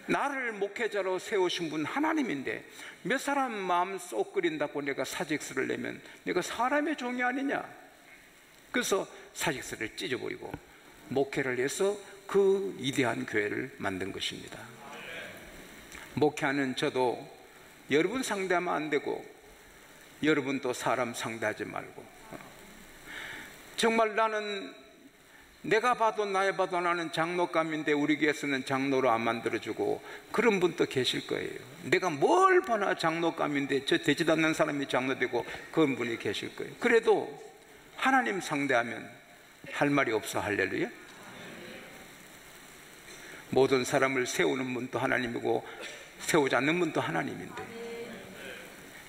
나를 목회자로 세우신 분 하나님인데 몇 사람 마음 쏙 끓인다고 내가 사직서를 내면 내가 사람의 종이 아니냐. 그래서 사직서를 찢어버리고 목회를 해서 그 위대한 교회를 만든 것입니다. 목회하는 저도 여러분 상대하면 안 되고 여러분도 사람 상대하지 말고, 정말 나는 내가 봐도 나는 장로감인데 우리 교회에서는 장로로 안 만들어주고 그런 분도 계실 거예요. 내가 뭘 보나 장로감인데 저 되지도 않는 사람이 장로되고 그런 분이 계실 거예요. 그래도 하나님 상대하면 할 말이 없어. 할렐루야. 모든 사람을 세우는 분도 하나님이고 세우지 않는 분도 하나님인데,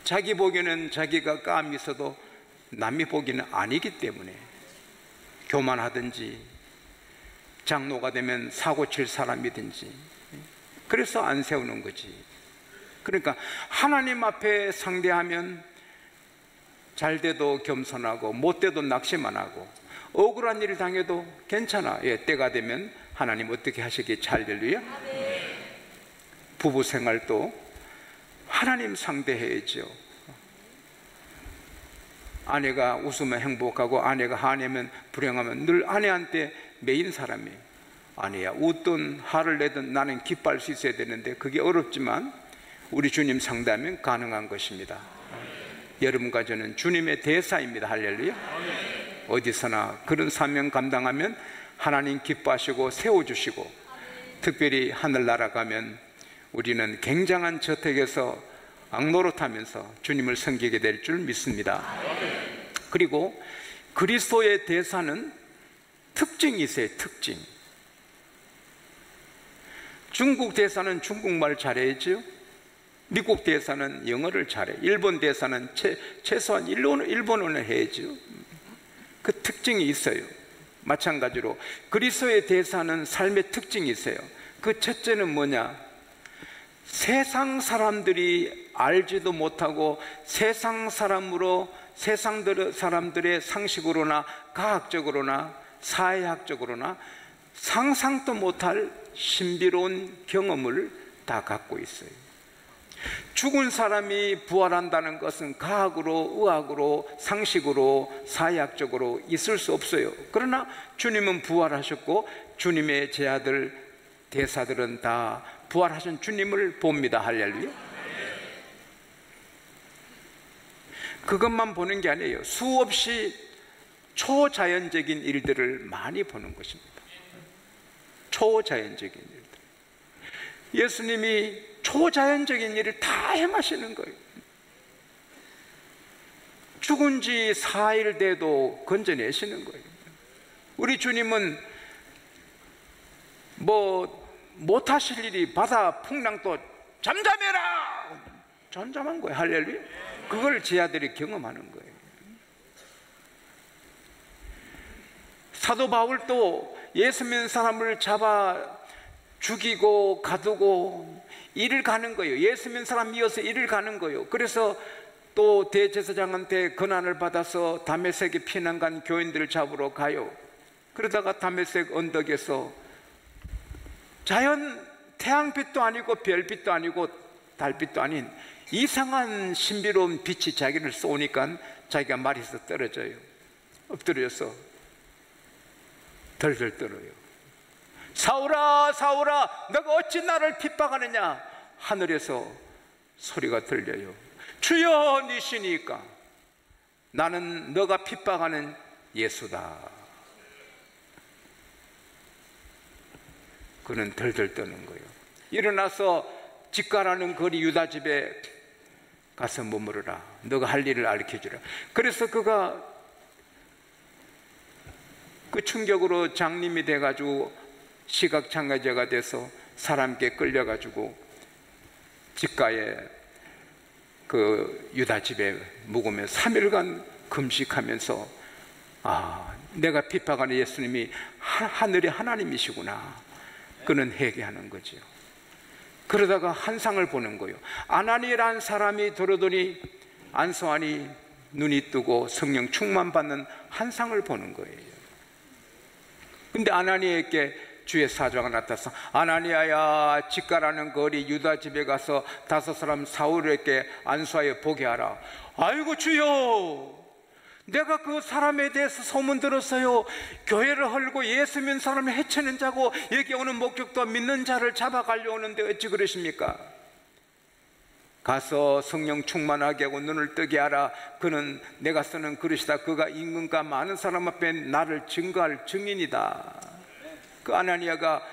자기 보기에는 자기가 깜이 있어도 남이 보기에는 아니기 때문에 교만하든지 장로가 되면 사고 칠 사람이든지 그래서 안 세우는 거지. 그러니까 하나님 앞에 상대하면 잘 돼도 겸손하고 못 돼도 낙심만 하고 억울한 일을 당해도 괜찮아. 예, 때가 되면 하나님 어떻게 하시겠지. 할렐루야. 부부 생활도 하나님 상대해야죠. 아내가 웃으면 행복하고 아내가 화내면 불행하면 늘 아내한테 매인 사람이 아내야 웃든 화를 내든 나는 기뻐할 수 있어야 되는데 그게 어렵지만 우리 주님 상대하면 가능한 것입니다. 여러분과 저는 주님의 대사입니다. 할렐루야. 어디서나 그런 사명 감당하면 하나님 기뻐하시고 세워주시고, 특별히 하늘나라 가면 우리는 굉장한 저택에서 악노릇하면서 주님을 섬기게 될 줄 믿습니다. 그리고 그리스도의 대사는 특징이 있어요. 특징. 중국 대사는 중국말 잘해야죠. 미국 대사는 영어를 잘해. 일본 대사는 최소한 일본어는 해야죠. 그 특징이 있어요. 마찬가지로 그리스도의 대사는 삶의 특징이 있어요. 그 첫째는 뭐냐? 세상 사람들이 알지도 못하고 세상 사람들의 상식으로나 과학적으로나 사회학적으로나 상상도 못할 신비로운 경험을 다 갖고 있어요. 죽은 사람이 부활한다는 것은 과학으로, 의학으로, 상식으로, 사회학적으로 있을 수 없어요. 그러나 주님은 부활하셨고 주님의 제자들, 대사들은 다 부활하신 주님을 봅니다. 할렐루야. 그것만 보는 게 아니에요. 수없이 초자연적인 일들을 많이 보는 것입니다. 초자연적인 일들. 예수님이 초자연적인 일을 다 행하시는 거예요. 죽은 지 4일 돼도 건져내시는 거예요. 우리 주님은 못하실 일이 바다 풍랑도 잠잠해라! 잠잠한 거예요. 할렐루야. 그걸 제 아들이 경험하는 거예요. 사도 바울도 예수 믿는 사람을 잡아 죽이고 가두고 일을 가는 거예요. 예수 믿는 사람 이어서 일을 가는 거예요. 그래서 또 대제사장한테 권한을 받아서 다메섹에 피난 간 교인들을 잡으러 가요. 그러다가 다메섹 언덕에서 자연 태양빛도 아니고 별빛도 아니고 달빛도 아닌 이상한 신비로운 빛이 자기를 쏘니까 자기가 말에서 떨어져요. 엎드려서 덜덜 떨어요. 사울아 사울아 너가 어찌 나를 핍박하느냐. 하늘에서 소리가 들려요. 주여 니시니까 나는 너가 핍박하는 예수다. 그는 덜덜 떠는 거예요. 일어나서 집가라는 거리 유다 집에 가서 머무르라. 너가 할 일을 알려주라. 그래서 그가 그 충격으로 장님이 돼가지고 시각장애자가 돼서 사람께 끌려가지고 집가에 그 유다 집에 묵으며 3일간 금식하면서 내가 핍박하는 예수님이 하늘의 하나님이시구나. 그는 회개하는 거죠. 그러다가 한상을 보는 거예요. 아나니라는 사람이 들어오더니 안수하니 눈이 뜨고 성령 충만 받는 한상을 보는 거예요. 근데 아나니에게 주의 사자가 나타나서 아나니아야, 집가라는 거리 유다 집에 가서 5사람 사울에게 안수하여 보게 하라. 아이고 주여, 내가 그 사람에 대해서 소문 들었어요. 교회를 헐고 예수 믿는 사람을 해치는 자고 여기 오는 목적도 믿는 자를 잡아가려 오는데 어찌 그러십니까? 가서 성령 충만하게 하고 눈을 뜨게 하라. 그는 내가 쓰는 그릇이다. 그가 임금과 많은 사람 앞에 나를 증거할 증인이다. 그 아나니아가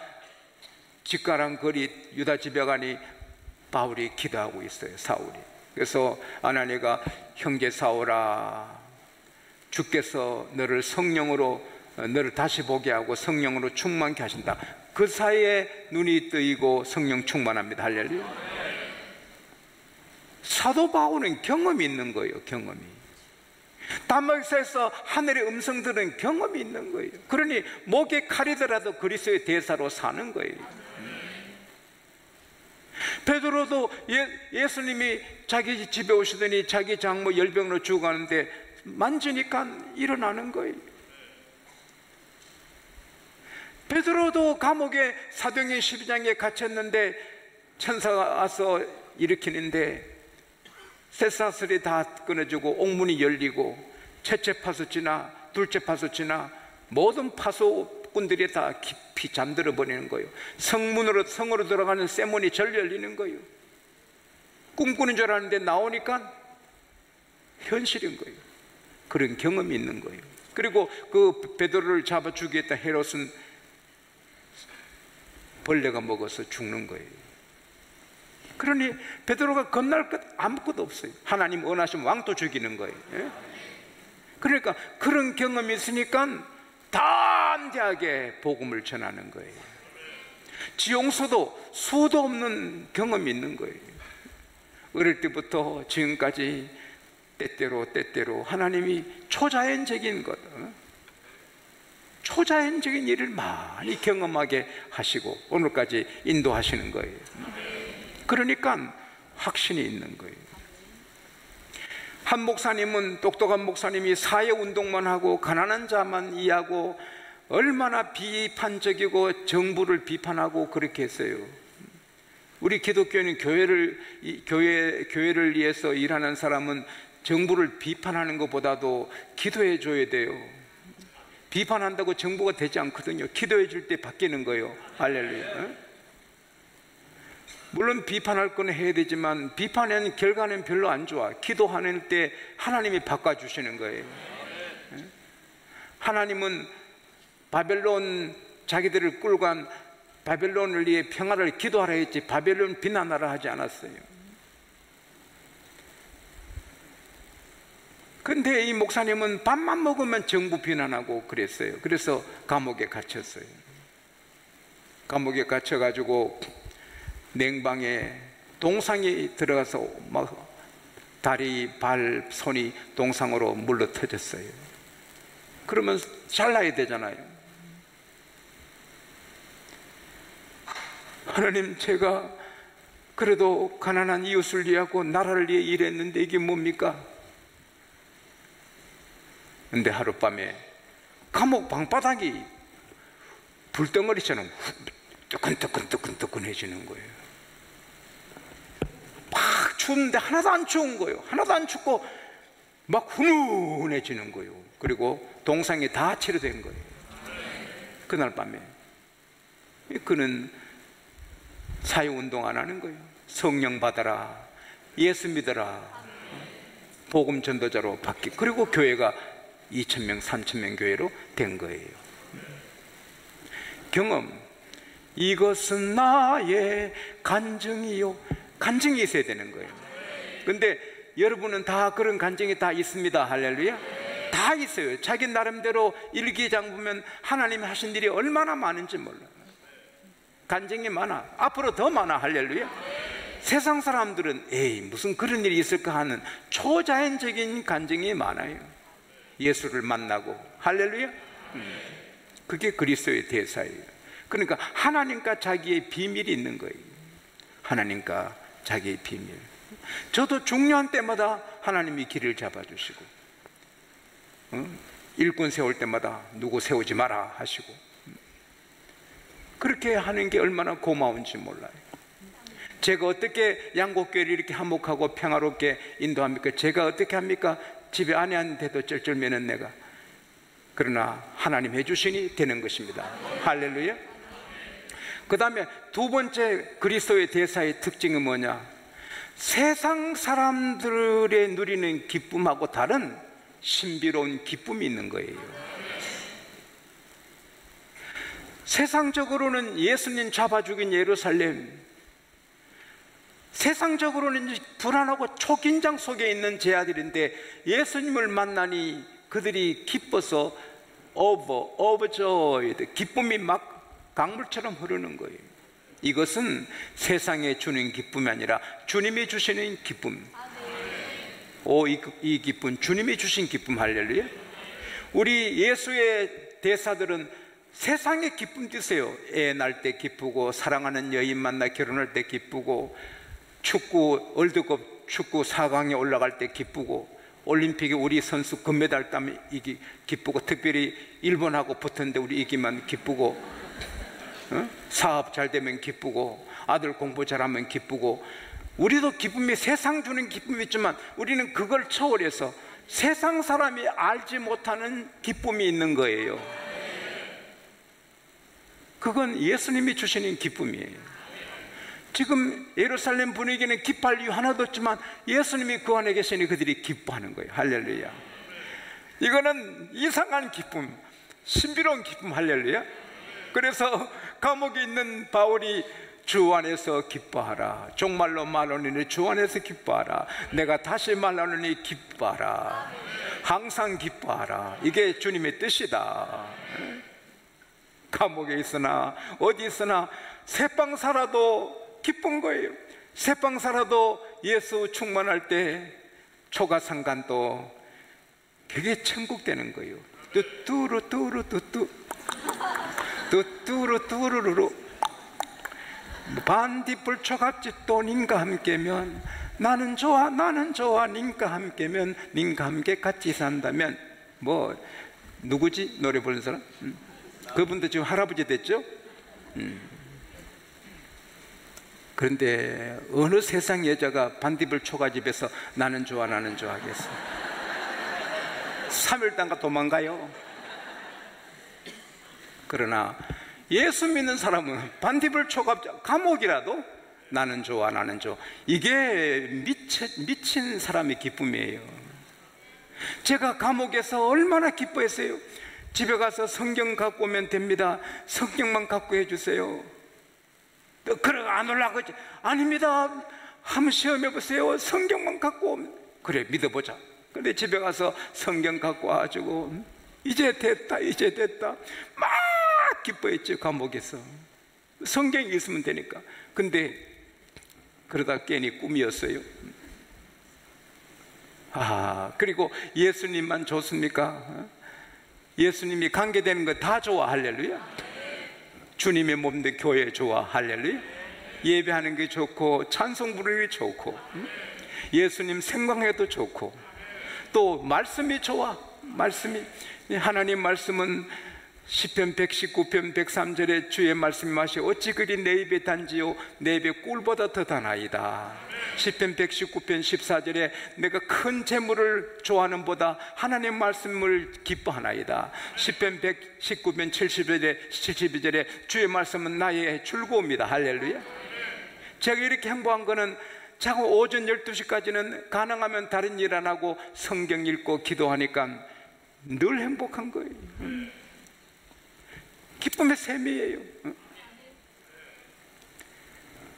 집가란 거리 유다 집에 가니 바울이 기도하고 있어요, 사울이. 그래서 아나니아가 형제 사울아, 주께서 너를 성령으로 너를 다시 보게 하고 성령으로 충만케 하신다. 그 사이에 눈이 뜨이고 성령 충만합니다. 할렐루야. 사도 바울은 경험이 있는 거예요. 경험이. 다마스에서 하늘의 음성 들은 경험이 있는 거예요. 그러니 목에 칼이더라도 그리스도의 대사로 사는 거예요. 베드로도 예수님이 자기 집에 오시더니 자기 장모 열병으로 죽어가는데 만지니까 일어나는 거예요. 베드로도 감옥에 사도행전 12장에 갇혔는데 천사가 와서 일으키는데 쇠사슬이 다 끊어지고 옥문이 열리고 첫째 파수지나 둘째 파수지나 모든 파수꾼들이 다 깊이 잠들어 버리는 거예요. 성으로 들어가는 쇠문이 절 열리는 거예요. 꿈꾸는 줄 알았는데 나오니까 현실인 거예요. 그런 경험이 있는 거예요. 그리고 그 베드로를 잡아 죽이겠다 헤롯은 벌레가 먹어서 죽는 거예요. 그러니 베드로가 건널 것 아무것도 없어요. 하나님 원하시면 왕도 죽이는 거예요. 그러니까 그런 경험이 있으니까 담대하게 복음을 전하는 거예요. 지용서도 수도 없는 경험이 있는 거예요. 어릴 때부터 지금까지 때때로 하나님이 초자연적인 것, 초자연적인 일을 많이 경험하게 하시고 오늘까지 인도하시는 거예요. 그러니까 확신이 있는 거예요. 한 목사님은, 똑똑한 목사님이 사회운동만 하고 가난한 자만 이해하고 얼마나 비판적이고 정부를 비판하고 그렇게 했어요. 우리 기독교는 교회를 위해서 일하는 사람은 정부를 비판하는 것보다도 기도해 줘야 돼요. 비판한다고 정부가 되지 않거든요. 기도해 줄 때 바뀌는 거예요. 할렐루야. 물론 비판할 건 해야 되지만 비판의 결과는 별로 안 좋아. 기도하는 때 하나님이 바꿔주시는 거예요. 하나님은 바벨론 자기들을 끌고 간 바벨론을 위해 평화를 기도하라 했지 바벨론 비난하라 하지 않았어요. 근데 이 목사님은 밥만 먹으면 정부 비난하고 그랬어요. 그래서 감옥에 갇혔어요. 감옥에 갇혀가지고 냉방에 동상이 들어가서 막 다리, 발, 손이 동상으로 물러 터졌어요. 그러면 잘라야 되잖아요. 하나님, 제가 그래도 가난한 이웃을 위하고 나라를 위해 일했는데 이게 뭡니까? 근데 하룻밤에 감옥 방바닥이 불덩어리처럼 뜨끈뜨끈해지는 거예요. 막 추운데 하나도 안 추운 거예요. 하나도 안 춥고 막 훈훈해지는 거예요. 그리고 동상이 다 치료된 거예요. 그날 밤에 그는 사회운동 안 하는 거예요. 성령 받아라, 예수 믿어라, 복음 전도자로 바뀌고, 그리고 교회가 2,000명, 3,000명 교회로 된 거예요. 경험, 이것은 나의 간증이요. 간증이 있어야 되는 거예요. 근데 여러분은 다 그런 간증이 다 있습니다. 할렐루야. 다 있어요. 자기 나름대로 일기장 보면 하나님이 하신 일이 얼마나 많은지 몰라요. 간증이 많아. 앞으로 더 많아. 할렐루야. 세상 사람들은 에이 무슨 그런 일이 있을까 하는 초자연적인 간증이 많아요. 예수를 만나고. 할렐루야. 그게 그리스도의 대사예요. 그러니까 하나님과 자기의 비밀이 있는 거예요. 하나님과 자기의 비밀. 저도 중요한 때마다 하나님이 길을 잡아주시고, 일꾼 세울 때마다 누구 세우지 마라 하시고, 그렇게 하는 게 얼마나 고마운지 몰라요. 제가 어떻게 양곡교회를 이렇게 화목하고 평화롭게 인도합니까? 제가 어떻게 합니까? 집에 아내한테도 쩔쩔매는 내가. 그러나 하나님 해주시니 되는 것입니다. 할렐루야. 그 다음에 두 번째 그리스도의 대사의 특징은 뭐냐? 세상 사람들의 누리는 기쁨하고 다른 신비로운 기쁨이 있는 거예요. 세상적으로는 예수님 잡아 죽인 예루살렘, 세상적으로는 불안하고 초긴장 속에 있는 제 아들인데 예수님을 만나니 그들이 기뻐서 overjoyed, 기쁨이 막 강물처럼 흐르는 거예요. 이것은 세상에 주는 기쁨이 아니라 주님이 주시는 기쁨. 이 기쁨, 주님이 주신 기쁨. 할렐루야. 우리 예수의 대사들은 세상의 기쁨 뛰세요. 애 낳을 때 기쁘고, 사랑하는 여인 만나 결혼할 때 기쁘고, 축구 월드컵 축구 4강에 올라갈 때 기쁘고, 올림픽에 우리 선수 금메달 따면 이기 기쁘고, 특별히 일본하고 붙었는데 우리 이기면 기쁘고, 사업 잘 되면 기쁘고, 아들 공부 잘하면 기쁘고. 우리도 기쁨이 세상 주는 기쁨이 있지만 우리는 그걸 초월해서 세상 사람이 알지 못하는 기쁨이 있는 거예요. 그건 예수님이 주시는 기쁨이에요. 지금 예루살렘 분위기는 기뻐할 이유 하나도 없지만 예수님이 그 안에 계시니 그들이 기뻐하는 거예요. 할렐루야. 이거는 이상한 기쁨, 신비로운 기쁨. 할렐루야. 그래서 감옥에 있는 바울이 주 안에서 기뻐하라, 종말로 말하노니 주 안에서 기뻐하라, 내가 다시 말하노니 기뻐하라, 항상 기뻐하라. 이게 주님의 뜻이다. 감옥에 있으나 어디 있으나 새빵 살아도 기쁜 거예요. 새빵 살아도 예수 충만할 때 초가상간도 그게 천국 되는 거예요. 뚜뚜루뚜루뚜뚜 뚜뚜루뚜루루루 반딧불 초갑짓도 님과 함께면 나는 좋아, 나는 좋아, 님과 함께면 님과 함께 같이 산다면. 뭐 누구지? 노래 부르는 사람? 그분도 지금 할아버지 됐죠? 그런데 어느 세상 여자가 반딧불 초가집에서 나는 좋아, 나는 좋아 하겠어? 3일단가 도망가요. 그러나 예수 믿는 사람은 반딧불 초갑 감옥이라도 나는 좋아, 나는 좋아. 이게 미친 사람의 기쁨이에요. 제가 감옥에서 얼마나 기뻐했어요. 집에 가서 성경 갖고 오면 됩니다. 성경만 갖고 해주세요. 그래 안 올라가고 있지. 아닙니다. 한번 시험해 보세요. 성경만 갖고 오면. 그래 믿어보자. 근데 집에 가서 성경 갖고 와가지고 이제 됐다, 이제 됐다 막 기뻐했죠. 감옥에서 성경이 있으면 되니까. 근데 그러다 괜히 꿈이었어요. 그리고 예수님만 좋습니까? 예수님이 관계되는 거 다 좋아. 할렐루야. 주님의 몸된 교회 좋아. 할렐루야. 예배하는 게 좋고 찬송 부르는 게 좋고 예수님 생각해도 좋고 또 말씀이 좋아. 말씀이, 하나님 말씀은 시편 119편 103절에 주의 말씀이 마시 어찌 그리 내 입에 단지요 내 입에 꿀보다 더 단아이다. 시편 119편 14절에 내가 큰 재물을 좋아하는 보다 하나님 말씀을 기뻐하나이다. 시편 119편 72절에 주의 말씀은 나의 즐거움이다. 할렐루야. 제가 이렇게 행복한 거는 자꾸 오전 12시까지는 가능하면 다른 일 안 하고 성경 읽고 기도하니까 늘 행복한 거예요. 기쁨의 셈이에요.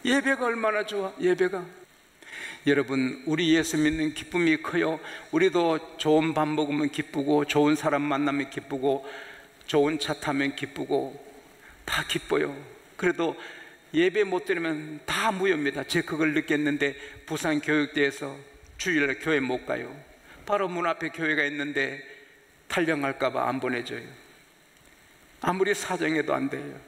예배가 얼마나 좋아. 예배가. 여러분, 우리 예수 믿는 기쁨이 커요. 우리도 좋은 밥 먹으면 기쁘고 좋은 사람 만나면 기쁘고 좋은 차 타면 기쁘고 다 기뻐요. 그래도 예배 못 드리면 다 무효입니다. 제가 그걸 느꼈는데 부산 교육대에서 주일날 교회 못 가요. 바로 문 앞에 교회가 있는데 탈영할까 봐 안 보내줘요. 아무리 사정해도 안 돼요.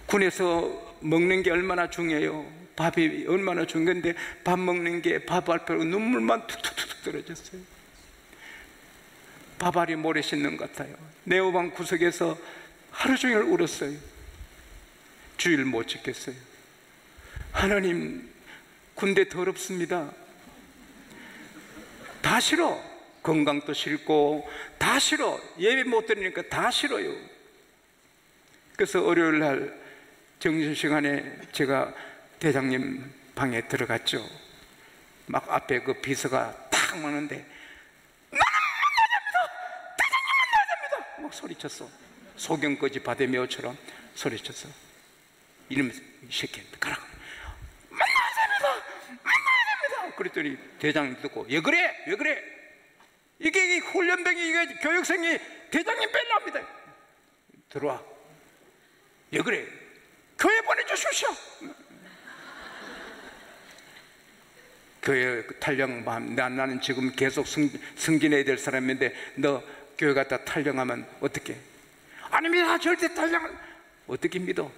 군에서 먹는 게 얼마나 중요해요. 밥이 얼마나 중요한데 밥 먹는 게 밥 알표로 눈물만 툭툭툭 떨어졌어요. 밥알이 모래 씻는 것 같아요. 네오방 구석에서 하루 종일 울었어요. 주일 못 지켰어요. 하나님, 군대 더럽습니다. 다 싫어. 건강도 싫고 다 싫어. 예배 못 드리니까 다 싫어요. 그래서 월요일 날 점심시간에 제가 대장님 방에 들어갔죠. 막 앞에 그 비서가 딱 먹는데 나는 만나야 됩니다. 대장님 만나야 됩니다. 막 소리쳤어. 소경거지 바데메오처럼 소리쳤어. 이놈 새끼 가라. 만나야 됩니다. 만나야 됩니다. 그랬더니 대장님 듣고 왜 그래? 왜 그래? 이게 훈련병이 이게 교육생이 대장님 뺄랍니다. 들어와. 왜 그래? 교회 보내주십시오. 교회 탈령하면 나는 지금 계속 승진해야 될 사람인데 너 교회 갔다 탈령하면 어떻게? 아닙니다. 절대 탈령 어떻게 믿어?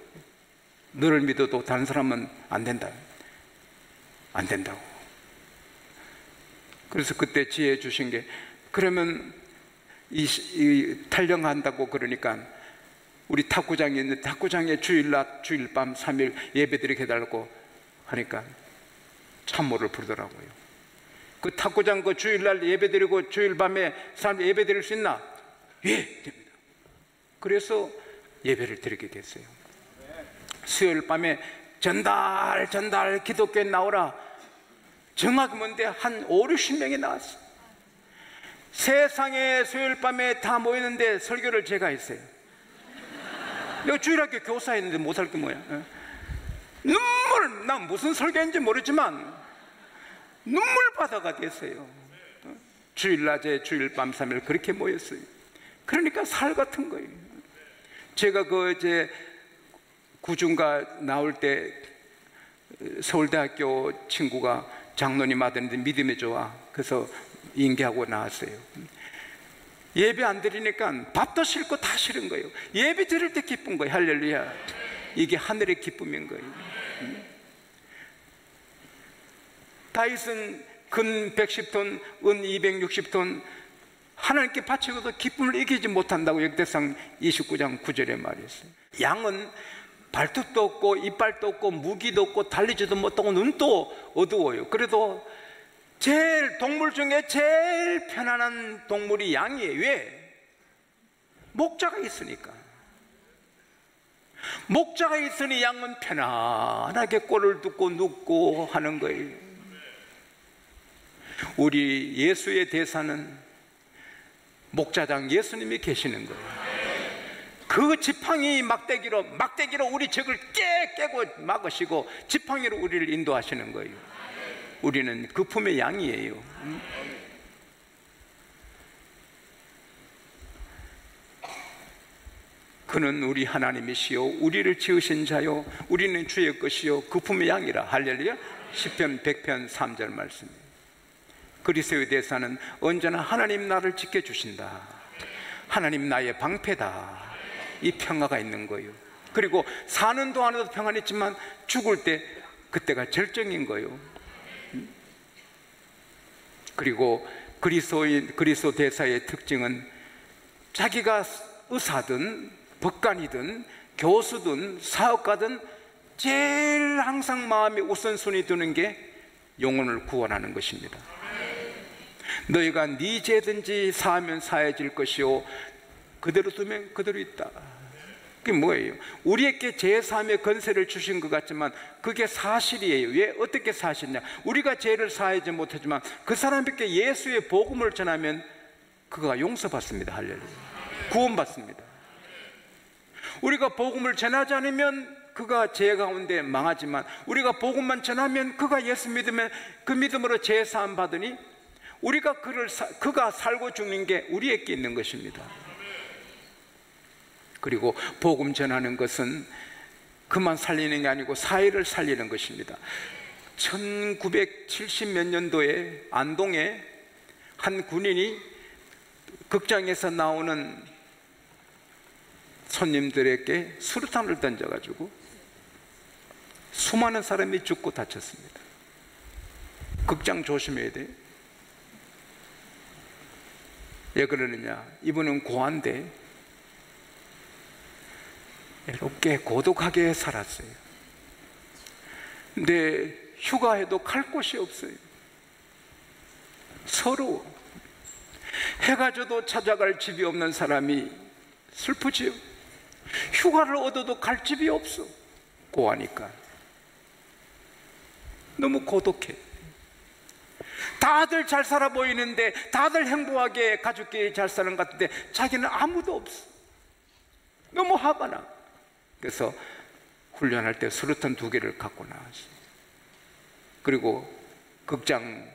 너를 믿어도 다른 사람은 안 된다. 안 된다고. 그래서 그때 지혜 주신 게 그러면 이 탈령한다고 그러니까 우리 탁구장이 있는데 탁구장에 주일낮 주일밤 3일 예배드리게 해달라고 하니까 참모를 부르더라고요. 그 탁구장 그 주일날 예배드리고 주일밤에 사람 예배드릴 수 있나? 예, 됩니다. 그래서 예배를 드리게 됐어요. 수요일 밤에 전달 기독교에 나오라. 정확히 뭔데 한 5, 60명이 나왔어. 세상에 수요일 밤에 다 모이는데 설교를 제가 했어요. 내가 주일학교 교사했는데 못할 게 뭐야. 눈물, 난 무슨 설교인지 모르지만 눈물바다가 됐어요. 주일낮에 주일밤 3일 그렇게 모였어요. 그러니까 살 같은 거예요. 제가 이제 구중가 나올 때 서울대학교 친구가 장로님 아들인데 믿음이 좋아. 그래서 인계하고 나왔어요. 예배 안 드리니까 밥도 싫고 다 싫은 거예요. 예배 드릴 때 기쁜 거예요. 할렐루야. 이게 하늘의 기쁨인 거예요. 다윗은 근 110톤, 은 260톤 하나님께 바치고도 기쁨을 이기지 못한다고 역대상 29장 9절에 말했어요. 양은 발톱도 없고 이빨도 없고 무기도 없고 달리지도 못하고 눈도 어두워요. 그래도 제일 동물 중에 제일 편안한 동물이 양이에요. 왜? 목자가 있으니까. 목자가 있으니 양은 편안하게 꼴을 듣고 눕고 하는 거예요. 우리 예수의 대사는 목자장 예수님이 계시는 거예요. 그 지팡이 막대기로 우리 적을 깨고 막으시고 지팡이로 우리를 인도하시는 거예요. 우리는 그 품의 양이에요. 그는 우리 하나님이시요 우리를 지으신 자요 우리는 주의 것이요 그 품의 양이라. 할렐루야. 시편 100편 3절 말씀이에요. 그리스도의 대사는 언제나 하나님 나를 지켜주신다. 하나님 나의 방패다. 이 평화가 있는 거예요. 그리고 사는 동안에도 평안했지만 죽을 때 그때가 절정인 거예요. 그리고 그리스도 대사의 특징은 자기가 의사든 법관이든 교수든 사업가든 제일 항상 마음에 우선순위 두는 게 영혼을 구원하는 것입니다. 너희가 네 죄든지 사하면 사해질 것이요 그대로 두면 그대로 있다. 그게 뭐예요? 우리에게 제사함의 건세를 주신 것 같지만 그게 사실이에요. 왜? 어떻게 사실이냐? 우리가 죄를 사하지 못하지만 그 사람에게 예수의 복음을 전하면 그가 용서받습니다. 할렐루야. 구원받습니다. 우리가 복음을 전하지 않으면 그가 죄 가운데 망하지만 우리가 복음만 전하면 그가 예수 믿으면 그 믿음으로 죄 사함 받으니 우리가 그가 살고 죽는 게 우리에게 있는 것입니다. 그리고 복음 전하는 것은 그만 살리는 게 아니고 사회를 살리는 것입니다. 1970몇 년도에 안동에 한 군인이 극장에서 나오는 손님들에게 수류탄을 던져가지고 수많은 사람이 죽고 다쳤습니다. 극장 조심해야 돼요. 왜 그러느냐? 이분은 고아인데 외롭게 고독하게 살았어요. 근데 휴가해도 갈 곳이 없어요. 서로 해가 져도 찾아갈 집이 없는 사람이 슬프지요. 휴가를 얻어도 갈 집이 없어. 고하니까 너무 고독해. 다들 잘 살아 보이는데, 다들 행복하게 가족끼리 잘 사는 것 같은데 자기는 아무도 없어. 너무 화가 나. 그래서 훈련할 때 수류탄 2개를 갖고 나왔어요. 그리고 극장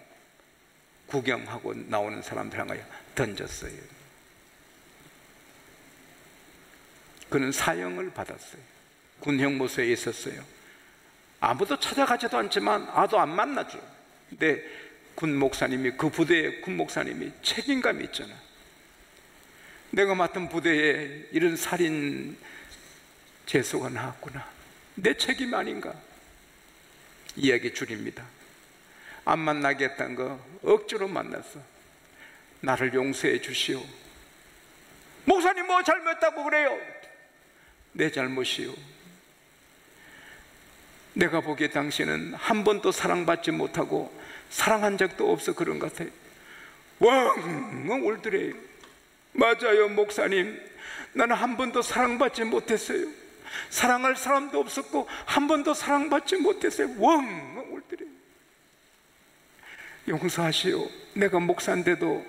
구경하고 나오는 사람들한테 던졌어요. 그는 사형을 받았어요. 군 형무소에 있었어요. 아무도 찾아가지도 않지만 아도 안 만나죠. 근데 군 목사님이, 그 부대의 군 목사님이 책임감이 있잖아. 내가 맡은 부대에 이런 살인 재수가 나왔구나, 내 책임 아닌가. 이야기 줄입니다. 안 만나겠다는 거 억지로 만났어. 나를 용서해 주시오. 목사님 뭐 잘못했다고 그래요? 내 잘못이요. 내가 보기에 당신은 한 번도 사랑받지 못하고 사랑한 적도 없어 그런 것 같아요. 왕 울더래요. 맞아요 목사님, 나는 한 번도 사랑받지 못했어요. 사랑할 사람도 없었고 한 번도 사랑받지 못했어요. 왕 울더래요. 용서하시오. 내가 목사인데도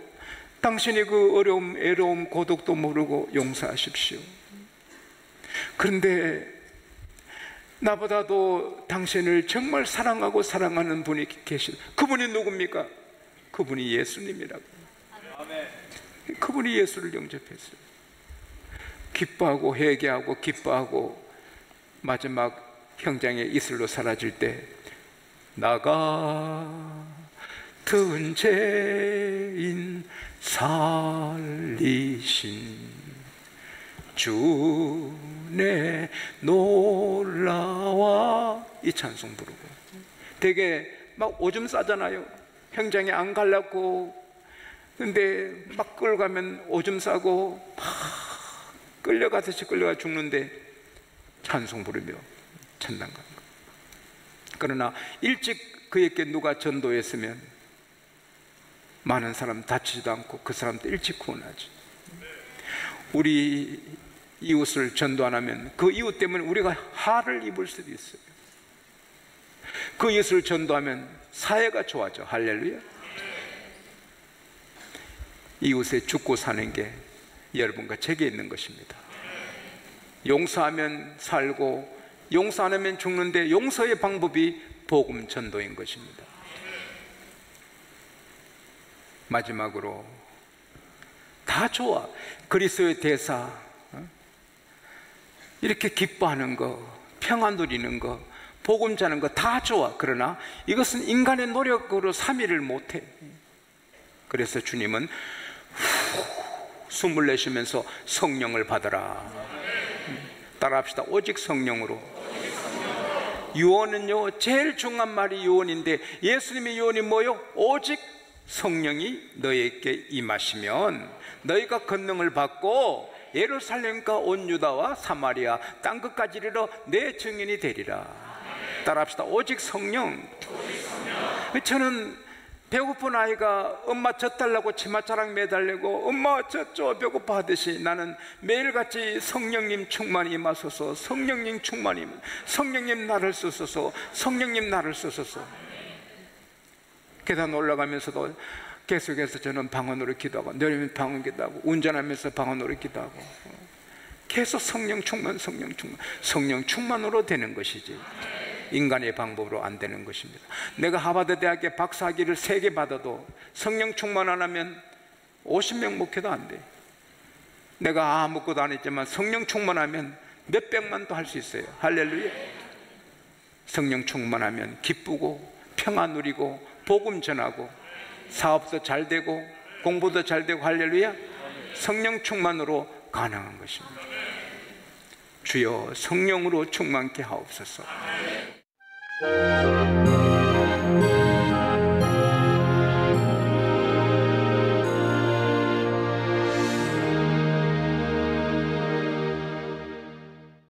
당신이 그 어려움, 애로움, 고독도 모르고 용서하십시오. 그런데 나보다도 당신을 정말 사랑하고 사랑하는 분이 계시다. 그분이 누굽니까? 그분이 예수님이라고. 그분이 예수를 영접했어요. 기뻐하고 회개하고 기뻐하고 마지막 형장의 이슬로 사라질 때, 나가 든 죄인 살리신 주내 놀라와, 이 찬송 부르고 되게 막 오줌 싸잖아요. 형장에 안 가려고. 근데 막 끌어가면 오줌 싸고 막 끌려가듯이 끌려가 죽는데 찬송 부르며 천당 간 거. 그러나 일찍 그에게 누가 전도했으면 많은 사람 다치지도 않고 그 사람도 일찍 구원하지. 우리 이웃을 전도 안 하면 그 이웃 때문에 우리가 화를 입을 수도 있어요. 그 이웃을 전도하면 사회가 좋아져. 할렐루야. 이웃에 죽고 사는 게 여러분과 제게 있는 것입니다. 용서하면 살고 용서 안 하면 죽는데, 용서의 방법이 복음 전도인 것입니다. 마지막으로 다 좋아. 그리스도의 대사, 이렇게 기뻐하는 거, 평안 누리는 거, 복음 자는 거 다 좋아. 그러나 이것은 인간의 노력으로 삼위를 못해. 그래서 주님은 숨을 내쉬면서 성령을 받아라. 따라합시다. 오직 성령으로. 유언은요, 제일 중요한 말이 유언인데, 예수님의 유언이 뭐요? 오직 성령이 너희에게 임하시면 너희가 권능을 받고 예루살렘과 온 유다와 사마리아 땅끝까지 이르러 내 증인이 되리라. 따라합시다. 오직 성령. 저는 배고픈 아이가 엄마 젖 달라고 치맛자락 매달리고 엄마 젖줘 배고파 하듯이, 나는 매일같이 성령님 충만히 임하소서, 성령님 충만히, 성령님 나를 쓰소서, 성령님 나를 쓰소서. 계단 올라가면서도 계속해서 저는 방언으로 기도하고, 내리면 방언 기도하고, 운전하면서 방언으로 기도하고, 계속 성령 충만, 성령 충만. 성령 충만으로 되는 것이지 인간의 방법으로 안 되는 것입니다. 내가 하버드 대학에 박사학위를 3개 받아도 성령 충만 안 하면 50명 목회도 안 돼. 내가 아무것도 안 했지만 성령 충만하면 몇백만도 할 수 있어요. 할렐루야. 성령 충만하면 기쁘고 평안 누리고 복음 전하고 사업도 잘 되고 공부도 잘 되고, 할렐루야. 성령 충만으로 가능한 것입니다. 주여 성령으로 충만케 하옵소서.